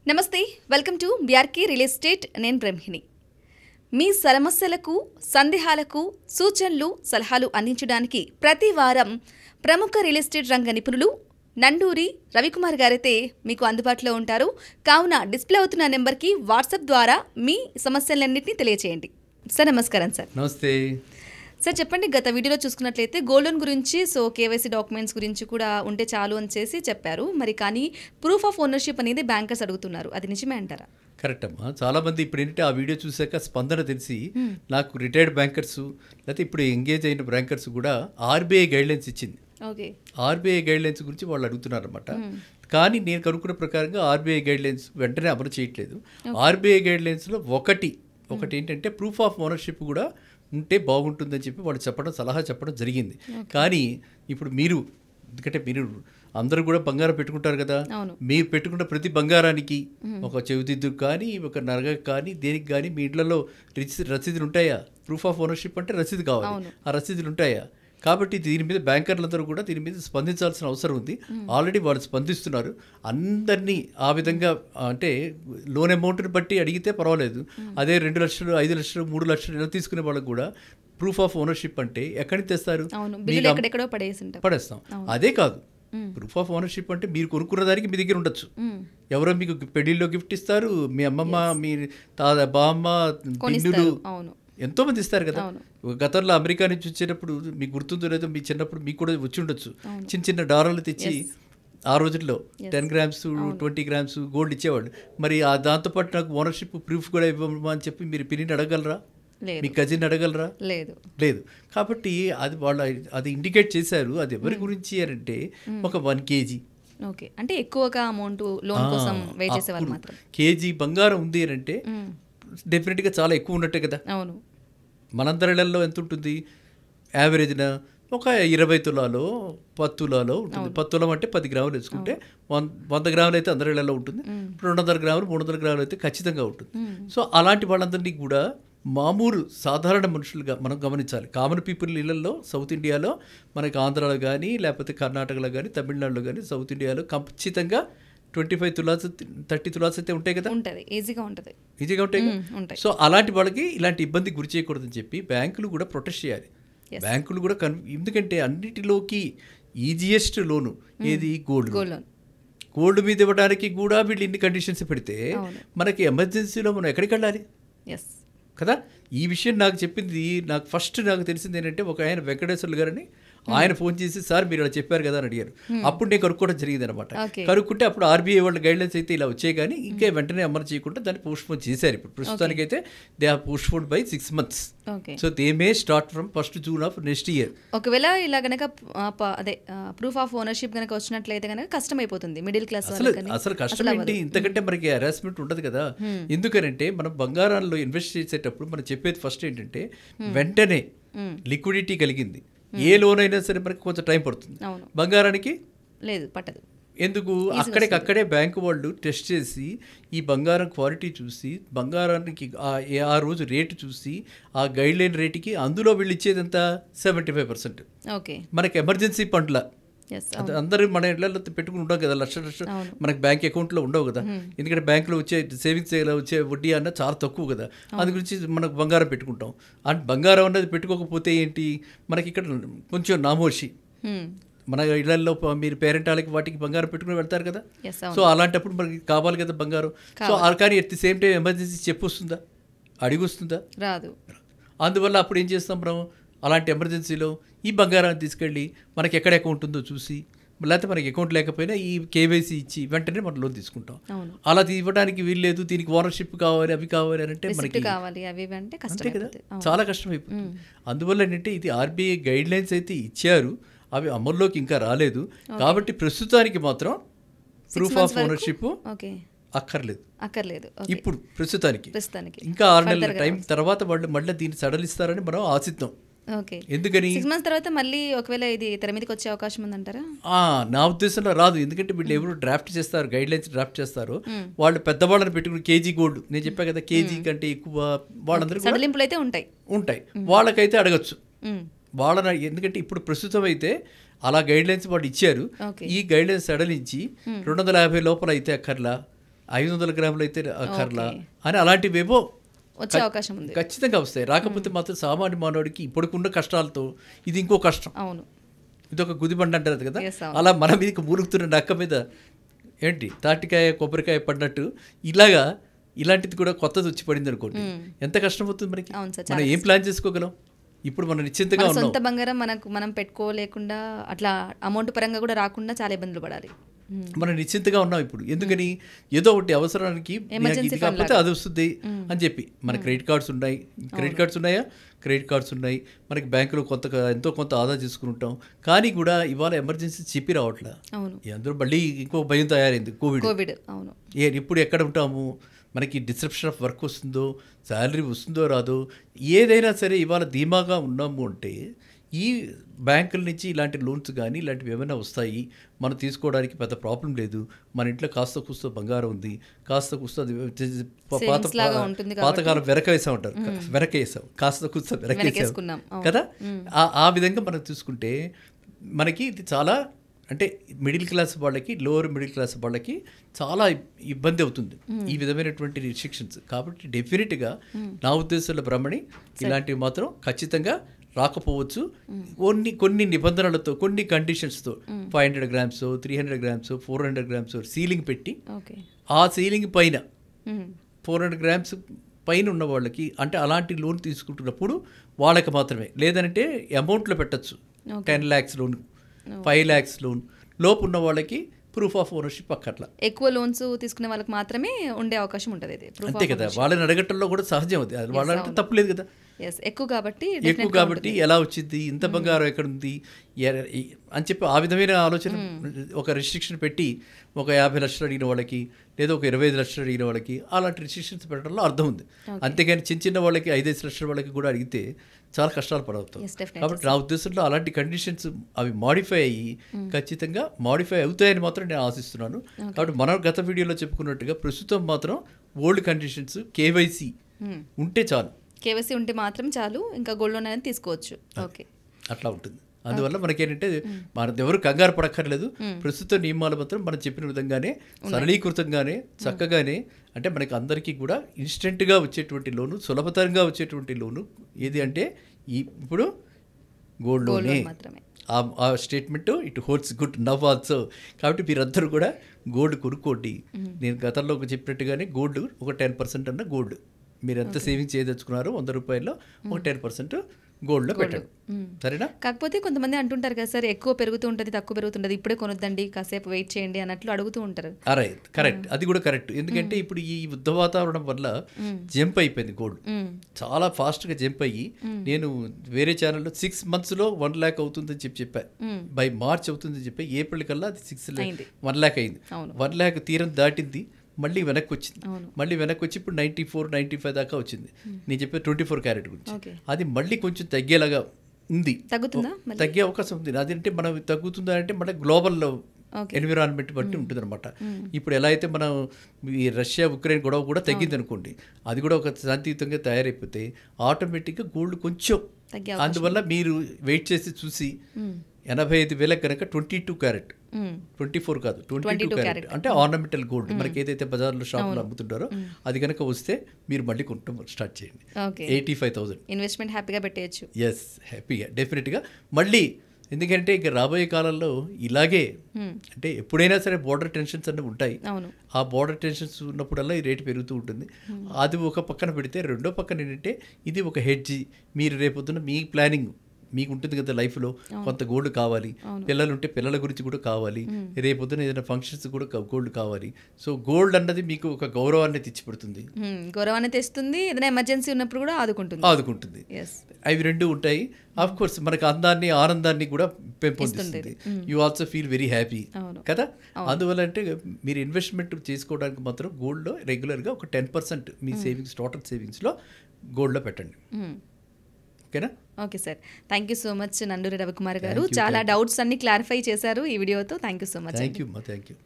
నమస్తే welcome to BRK real estate నేను బ్రహ్మిణి మీ సమస్యలకు సందేహాలకు సూచనలు సలహాలు అందించడానికి ప్రతి వారం ప్రముఖ రియల్ ఎస్టేట్ రంగ నిపుణులు నండూరి రవికుమార్ గారైతే మీకు అందుబాటులో ఉంటారు. కావున డిస్ప్లే అవుతున్న నెంబర్కి వాట్సాప్ ద్వారా మీ సమస్యలన్నింటినీ తెలియజేయండి. సార్ నమస్కారం. సార్ నమస్తే సార్ చెప్పండి, గత వీడియోలో చూసుకున్నట్లయితే గోల్డ్ లోన్ గురించి కేవైసీ డాక్యుమెంట్స్ గురించి కూడా ఉంటే చాలు అని చేసి చెప్పారు. మరి కానీ ప్రూఫ్ ఆఫ్ ఓనర్షిప్ అనేది బ్యాంకర్స్ అడుగుతున్నారు, అది నిజమే అంటారా? కరెక్ట్ అమ్మా. చాలా మంది ఇప్పుడు ఏంటంటే ఆ వీడియో చూసాక స్పందన తెలిసి నాకు రిటైర్డ్ బ్యాంకర్స్ లేకపోతే ఇప్పుడు ఎంగేజ్ అయిన బ్యాంకర్స్ కూడా ఆర్బీఐ గైడ్లైన్స్ ఇచ్చింది. ఓకే, ఆర్బీఐ గైడ్లైన్స్ గురించి వాళ్ళు అడుగుతున్నారు అనమాట. కానీ నేను కనుక్కున్న ప్రకారంగా ఆర్బీఐ గైడ్లైన్స్ వెంటనే అమలు చేయట్లేదు. ఆర్బీఐ గైడ్లైన్స్లో ఒకటి ఏంటంటే ప్రూఫ్ ఆఫ్ ఓనర్షిప్ కూడా ఉంటే బాగుంటుందని చెప్పి వాళ్ళు సలహా చెప్పడం జరిగింది. కానీ ఇప్పుడు ఎందుకంటే మీరు అందరూ కూడా బంగారం పెట్టుకుంటారు కదా, మీరు పెట్టుకున్న ప్రతి బంగారానికి ఒక చెవిదిద్దుకు కానీ ఒక నగకు కానీ దేనికి కానీ మీ ఇళ్లలో రసీదులు ఉంటాయా? ప్రూఫ్ ఆఫ్ ఓనర్షిప్ అంటే రసీదు కావాలి, ఆ రసీదులు ఉంటాయా? కాబట్టి దీని మీద బ్యాంకర్లందరూ కూడా దీని మీద స్పందించాల్సిన అవసరం ఉంది. ఆల్రెడీ వాళ్ళు స్పందిస్తున్నారు. అందరినీ ఆ విధంగా అంటే లోన్ అమౌంట్ని బట్టి అడిగితే పర్వాలేదు. అదే 2 లక్షలు 5 లక్షలు 3 లక్షలు ఇలా తీసుకునే వాళ్ళకు కూడా ప్రూఫ్ ఆఫ్ ఓనర్షిప్ అంటే ఎక్కడి నుంచి తెస్తారు? పడేస్తాం. అదే కాదు, ప్రూఫ్ ఆఫ్ ఓనర్షిప్ అంటే మీరు కొనుక్కున్న దానికి మీ దగ్గర ఉండొచ్చు. ఎవరో మీకు పెళ్లిలో గిఫ్ట్ ఇస్తారు, మీ అమ్మమ్మ మీ బామ్మ పిన్నులు ఎంతో మంది ఇస్తారు కదా. గతంలో అమెరికా నుంచి వచ్చేటప్పుడు మీకు గుర్తుందో లేదో, మీ చిన్నప్పుడు మీకు కూడా వచ్చి ఉండొచ్చు. చిన్న చిన్న డాలర్లు తెచ్చి ఆ రోజుల్లో 10 గ్రామ్స్ 20 గ్రామ్స్ గోల్డ్ ఇచ్చేవాళ్ళు. మరి దాంతోపాటు నాకు ఓనర్షిప్ ప్రూఫ్ కూడా ఇవ్వమా అని చెప్పి మీరు పిన్నిని అడగలరా? మీ కజిన్ అడగలరా? లేదు. కాబట్టి అది ఇండికేట్ చేశారు. అది ఎవరి గురించి అంటే ఒక 1 kg. ఓకే, అంటే ఎక్కువగా అమౌంట్ లోన్ కోసం వెయిట్ చేసేవాళ్ళు మాత్రం. కేజీ బంగారం ఉంది అని అంటే డెఫినెట్గా చాలా ఎక్కువ ఉన్నట్టే కదా. అవును, మనందరిలో ఎంత ఉంటుంది? యావరేజ్న ఒక 20 తులాలో 10 తులాలో ఉంటుంది. 10 తులం అంటే 10 గ్రాములు వేసుకుంటే 100 గ్రాములు అయితే అందరిలో ఉంటుంది. 200 గ్రాములు 300 గ్రాములు అయితే ఖచ్చితంగా ఉంటుంది. సో అలాంటి వాళ్ళందరినీ కూడా మామూలు సాధారణ మనుషులుగా మనం గమనించాలి. కామన్ పీపుల్ ఇళ్లలో సౌత్ ఇండియాలో మనకి ఆంధ్రాలో కానీ లేకపోతే కర్ణాటకలో కానీ తమిళనాడులో కానీ సౌత్ ఇండియాలో ఖచ్చితంగా 25 తులాస్ 30 తులాస్ అయితే ఉంటాయి కదా. ఈజీగా ఉంటాయి. సో అలాంటి వాళ్ళకి ఇలాంటి ఇబ్బంది గురి చేయకూడదని చెప్పి బ్యాంకులు కూడా ప్రొటెస్ట్ చేయాలి. బ్యాంకులు కూడా ఎందుకంటే అన్నిటిలోకి ఈజియెస్ట్ లోను ఏది? Gold loan. గోల్డ్ మీద ఇవ్వడానికి కూడా వీళ్ళు ఇన్ని కండిషన్స్ పెడితే మనకి ఎమర్జెన్సీలో మనం ఎక్కడికి వెళ్ళాలి కదా. ఈ విషయం నాకు చెప్పింది, నాకు తెలిసింది ఏంటంటే ఒక ఆయన వెంకటేశ్వర్లు గారని, ఆయన ఫోన్ చేసి సార్ మీరు ఇలా చెప్పారు కదా అని అడిగారు. అప్పుడు నేను కనుక్కోవడం జరిగింది అనమాట. కనుక్కుంటే అప్పుడు ఆర్బీఐ వాళ్ళ గైడ్లైన్స్ అయితే ఇలా వచ్చాయి, కానీ ఇంకా వెంటనే అమలు చేయకుండా దాన్ని పోస్ట్ పోన్ చేశారు. ఇప్పుడు ప్రస్తుతానికి అయితే they or post phone by 6 months. So they may start from 1st June of next year. ఒకవేళ ఇలా గనక అదే ప్రూఫ్ ఆఫ్ ఓనర్షిప్ గనక వచ్చినట్లయితే గనక కష్టం అయిపోతుంది మిడిల్ క్లాస్. అసలు కష్టం ఏంటి? ఇంతకంటే మనకి హెరాస్మెంట్ ఉండదు కదా. ఎందుకనంటే మనం బంగారాల్లో ఇన్వెస్ట్ చేసేటప్పుడు మనం చెప్పేది ఫస్ట్ ఏంటంటే వెంటనే లిక్విడిటీ కలిగింది. ఏ లోన్ అయినా సరే మనకి కొంచెం టైం పడుతుంది, బంగారానికి లేదు, పట్టదు. ఎందుకు? అక్కడే బ్యాంకు వాళ్ళు టెస్ట్ చేసి ఈ బంగారం క్వాలిటీ చూసి బంగారానికి ఆ రోజు రేటు చూసి ఆ గైడ్లైన్ రేటుకి అందులో వీళ్ళు ఇచ్చేది ఎంత? 75%. ఓకే, మనకి ఎమర్జెన్సీ ఫండ్ల అందరూ మన ఇళ్లలో పెట్టుకుని ఉండవు కదా, లక్ష మనకి బ్యాంక్ అకౌంట్లో ఉండవు కదా. ఎందుకంటే బ్యాంకులో వచ్చే సేవింగ్స్ వచ్చే వడ్డీ అన్న చాలా తక్కువ కదా. అందు గురించి మనకు బంగారం పెట్టుకుంటాం. అండ్ బంగారం అన్నది పెట్టుకోకపోతే ఏంటి, మనకి ఇక్కడ కొంచెం నామోషి. మన ఇళ్లలో మీరు పేరెంట్ వాళ్ళకి వాటికి బంగారం పెట్టుకుని వెళ్తారు కదా. సో అలాంటప్పుడు మనకి కావాలి కదా బంగారం. సో కానీ at the same time emergency చెప్పొస్తుందా, అడిగి వస్తుందా? రాదు. అందువల్ల అప్పుడు ఏం చేస్తాం మనం? అలాంటి ఎమర్జెన్సీలో ఈ బంగారాన్ని తీసుకెళ్ళి మనకి ఎక్కడ అకౌంట్ ఉందో చూసి, లేకపోతే మనకి అకౌంట్ లేకపోయినా ఈ కేవైసీ ఇచ్చి వెంటనే మనం లోన్ తీసుకుంటాం. అలా ఇవ్వడానికి వీల్లేదు, దీనికి ఓనర్షిప్ కావాలి అవి కావాలి అని అంటే మనకి అంతే కదా, చాలా కష్టం అయిపోతుంది. అందువల్ల ఏంటంటే ఇది ఆర్బీఐ గైడ్లైన్స్ అయితే ఇచ్చారు, అవి అమల్లోకి ఇంకా రాలేదు. కాబట్టి ప్రస్తుతానికి మాత్రం ప్రూఫ్ ఆఫ్ ఓనర్షిప్ అక్కర్లేదు ఇప్పుడు ప్రస్తుతానికి. ఇంకా 6 నెలల టైం తర్వాత వాళ్ళు మళ్ళీ దీన్ని సడలిస్తారని మనం ఆశిద్దాం. ఎందుకని 6 months తర్వాత మళ్ళీ ఒకవేళ ఇది తెర మీదకి వచ్చే అవకాశం ఉందంటారా? నా ఉద్దేశంలో రాదు. ఎందుకంటే వీళ్ళు ఎవరు డ్రాఫ్ట్ చేస్తారు, గైడ్లైన్స్ డ్రాఫ్ట్ చేస్తారు, వాళ్ళు పెద్దవాళ్ళని పెట్టుకుని కేజీ గోల్డ్, నేను చెప్పా కదా కేజీ కంటే ఎక్కువ వాళ్ళందరూ సడలింపులు అయితే ఉంటాయి, వాళ్ళకైతే అడగచ్చు వాళ్ళని. ఎందుకంటే ఇప్పుడు ప్రస్తుతం అయితే అలా గైడ్లైన్స్ వాళ్ళు ఇచ్చారు. ఈ గైడ్లైన్స్ సడలించి 250 లోపల అయితే అక్కర్లా 500 గ్రాములు అయితే అక్కర్లా Okay. అని అలాంటివేవో వచ్చే అవకాశం ఉంది. ఖచ్చితంగా వస్తాయి. రాకపోతే మాత్రం సామాన్య మానవుడికి ఇప్పటికున్న కష్టాలతో ఇది ఇంకో కష్టం. అవును. ఇదొక గుదిబండ అంటారు కదా, Yes, అవును. అలా మన మీదకి మూలుగుతున్న నక్క మీద ఏంటి తాటికాయ కొబ్బరికాయ పడినట్టు ఇలాగా ఇలాంటిది కూడా కొత్తది వచ్చి పడింది అనుకోండి, ఎంత కష్టం అవుతుంది మనకి. అవును సార్, మనం ఏం ప్లాన్ చేసుకోగలం? ఇప్పుడు మనం నిశ్చింతగా మన ఉన్నాం. సొంత బంగారం మనం పెట్టుకోలేకుండా అట్లా అమౌంట్ పరంగా కూడా రాకుండా చాలా ఇబ్బందులు పడాలి. మనం నిశ్చింతగా ఉన్నాం ఇప్పుడు. ఎందుకని ఏదో ఒకటి అవసరానికి నాకు ఇది కాకపోతే అది వస్తుంది అని చెప్పి మన క్రెడిట్ కార్డ్స్ ఉన్నాయి. క్రెడిట్ కార్డ్స్ ఉన్నాయా? క్రెడిట్ కార్డ్స్ ఉన్నాయి. మనకి బ్యాంకులో ఎంతో కొంత ఆదా చేసుకుంటాం. కానీ కూడా ఇవాళ ఎమర్జెన్సీ చెప్పి రావట్లే. అవును. అందరూ మళ్ళీ ఇంకో భయం తయారైంది, కోవిడ్. అవును. ఇప్పుడు ఎక్కడ ఉంటాము, మనకి డిస్రప్షన్ ఆఫ్ వర్క్ వస్తుందో, శాలరీ వస్తుందో రాదో, ఏదైనా సరే ఇవాళ ధీమాగా ఉన్నాము అంటే ఈ బ్యాంకుల నుంచి ఇలాంటి లోన్స్ కానీ ఇలాంటివి ఏమైనా వస్తాయి, మనం తీసుకోవడానికి పెద్ద ప్రాబ్లం లేదు. మన ఇంట్లో కాస్త కూస్తో బంగారం ఉంది, కాస్త కూస్తో అది పాతకాలం వెనక వేసా ఉంటారు, వెనక వేసాం, కాస్త కూస్తో వెనక వేసాం కదా. ఆ విధంగా మనం చూసుకుంటే మనకి ఇది చాలా అంటే మిడిల్ క్లాస్ వాళ్ళకి, లోవర్ మిడిల్ క్లాస్ వాళ్ళకి చాలా ఇబ్బంది అవుతుంది ఈ విధమైనటువంటి రిస్ట్రిక్షన్స్. కాబట్టి డెఫినెట్గా నా ఉద్దేశంలో బ్రహ్మణి ఇలాంటివి మాత్రం ఖచ్చితంగా రాకపోవచ్చు. కొన్ని నిబంధనలతో, కొన్ని కండిషన్స్తో 500 గ్రామ్స్, 300 గ్రామ్స్, 400 గ్రామ్స్ సీలింగ్ పెట్టి, ఆ సీలింగ్ పైన 400 గ్రామ్స్ పైన ఉన్న వాళ్ళకి, అంటే అలాంటి లోన్ తీసుకుంటున్నప్పుడు వాళ్ళకి మాత్రమే, లేదంటే అమౌంట్లో పెట్టచ్చు. 10 lakhs లోన్, 5 lakhs లోన్ లోపు ఉన్న వాళ్ళకి ప్రూఫ్ ఆఫ్ ఓనర్షిప్ అక్కర్లా. ఎక్కువ లోన్స్ తీసుకునే వాళ్ళకి మాత్రమే ఉండే అవకాశం ఉంటుంది. అంతే కదా, వాళ్ళని అడగటంలో కూడా సహజం అది, వాళ్ళంటే తప్పులేదు కదా. ఎక్కువ కాబట్టి ఎలా వచ్చింది, ఇంత బంగారం ఎక్కడ ఉంది అని చెప్పి ఆ విధమైన ఆలోచన, ఒక రిస్ట్రిక్షన్ పెట్టి ఒక 50 లక్షలు అడిగిన వాళ్ళకి, లేదా ఒక 25 లక్షలు అడిగిన వాళ్ళకి అలాంటి రిస్ట్రిక్షన్స్ పెట్టడంలో అర్థం ఉంది. అంతేగాని చిన్న వాళ్ళకి 5-5 లక్షల వాళ్ళకి కూడా అడిగితే చాలా కష్టాలు పడవుతాం. కాబట్టి నా ఉద్దేశంలో అలాంటి కండిషన్స్ అవి మాడిఫై అయ్యి ఖచ్చితంగా మాడిఫై అవుతాయని మాత్రం నేను ఆశిస్తున్నాను. కాబట్టి మనం గత వీడియోలో చెప్పుకున్నట్టుగా ప్రస్తుతం మాత్రం ఓల్డ్ కండిషన్స్ కేవైసీ ఉంటే చాలు. కేవైసీ ఉంటే మాత్రం చాలు, ఇంకా గోల్డ్ లోన్ అనేది తీసుకోవచ్చు. ఓకే, అట్లా ఉంటుంది. అందువల్ల మనకేంటంటే మన ఎవరు కంగారు పడక్కర్లేదు. ప్రస్తుత నియమాలు మాత్రం మనం చెప్పిన విధంగానే సరళీకృతంగానే చక్కగానే, అంటే మనకి అందరికీ కూడా ఇన్స్టెంట్గా వచ్చేటువంటి లోను, సులభతరంగా వచ్చేటువంటి లోను ఏది అంటే ఇప్పుడు గోల్డ్ లోనే. ఆ statement it holds good now also. కాబట్టి మీరందరూ కూడా గోల్డ్ కొనుక్కోండి. నేను గతంలో చెప్పినట్టుగానే గోల్డ్ ఒక 10% అన్న గోల్డ్ మీరు ఎంత సేవింగ్ చేయదలుచుకున్నారో 100 రూపాయల్లో ఒక 10% గోల్డ్లో పెట్టండి, సరేనా? కాకపోతే కొంతమంది అంటుంటారు కదా సార్, ఎక్కువ పెరుగుతూ ఉంటుంది, తక్కువ పెరుగుతుంటుంది, ఇప్పుడే కొనొద్దండి, కాసేపు వెయిట్ చేయండి అన్నట్లు అడుగుతూ ఉంటారు. రైట్, కరెక్ట్, అది కూడా కరెక్ట్. ఎందుకంటే ఇప్పుడు ఈ యుద్ధ వాతావరణం వల్ల జంప్ అయిపోయింది గోల్డ్, చాలా ఫాస్ట్గా జంప్ అయ్యి, నేను వేరే ఛానల్లో 6 monthsలో 1 lakh అవుతుందని చెప్పా, బై మార్చ్ అవుతుందని చెప్పి, ఏప్రిల్ కల్లా అది 1 lakh అయింది. 1 lakh తీరం దాటింది, మళ్ళీ వెనక్కి వచ్చింది. మళ్ళీ వెనక్కి వచ్చి ఇప్పుడు 94-95 దాకా వచ్చింది. నేను చెప్పే 24 క్యారెట్ గురించి. అది మళ్ళీ కొంచెం తగ్గేలాగా ఉంది, తగ్గే అవకాశం ఉంది. అదంటే మనం తగ్గుతుందా అంటే మన గ్లోబల్ ఎన్విరాన్మెంట్ బట్టి ఉంటుంది అనమాట. ఇప్పుడు ఎలా అయితే మనం ఈ రష్యా ఉక్రెయిన్ గొడవ కూడా తగ్గింది అనుకోండి, అది కూడా ఒక శాంతియుతంగా తయారైపోతే ఆటోమేటిక్గా గోల్డ్ కొంచెం, అందువల్ల మీరు వెయిట్ చేసి చూసి 85,000 కనుక 22 క్యారెట్, 24 కాదు 22 క్యారెట్ అంటే ఆర్నమెంటల్ గోల్డ్ మనకి ఏదైతే బజార్లో షాప్లో అమ్ముతుంటారో అది కనుక వస్తే మీరు మళ్ళీ కొనడం స్టార్ట్ చేయండి. 85,000 ఇన్వెస్ట్మెంట్ హ్యాపీగా పెట్టేయచ్చు. ఎస్, హ్యాపీగా డెఫినెట్గా. మళ్ళీ ఎందుకంటే ఇక రాబోయే కాలంలో ఇలాగే, అంటే ఎప్పుడైనా సరే బోర్డర్ టెన్షన్స్ అన్నీ ఉంటాయి. ఆ బోర్డర్ టెన్షన్స్ ఉన్నప్పుడల్లా ఈ రేటు పెరుగుతూ ఉంటుంది. అది ఒక పక్కన పెడితే, రెండో పక్కన ఏంటంటే ఇది ఒక హెడ్జి. మీరు రేపొద్దున మీ ప్లానింగ్ మీకు ఉంటుంది కదా, లైఫ్లో కొంత గోల్డ్ కావాలి, పిల్లలు ఉంటే పిల్లల గురించి కూడా కావాలి, రేపొద్దున ఏదైనా ఫంక్షన్స్ కూడా గోల్డ్ కావాలి. సో గోల్డ్ అన్నది మీకు ఒక గౌరవాన్ని తెచ్చిపెడుతుంది, గౌరవాన్ని తెస్తుంది, ఏదైనా ఎమర్జెన్సీ ఉన్నప్పుడు కూడా ఆదుకుంటుంది. అవి రెండు ఉంటాయి. ఆఫ్ కోర్స్ మనకు అందాన్ని, ఆనందాన్ని కూడా పెంపొందిస్తుంది. You also feel very happy కదా. అందువల్ల అంటే మీరు ఇన్వెస్ట్మెంట్ చేసుకోవడానికి మాత్రం గోల్డ్లో రెగ్యులర్గా ఒక 10% మీ సేవింగ్స్, టోటల్ సేవింగ్స్లో గోల్డ్లో పెట్టండి. ఓకేనా? Okay sir, thank you so much Nanduri Ravikumar గారు. చాలా డౌట్స్ అన్ని క్లారిఫై చేశారు ఈ వీడియోతో. Thank you so much. Thank you.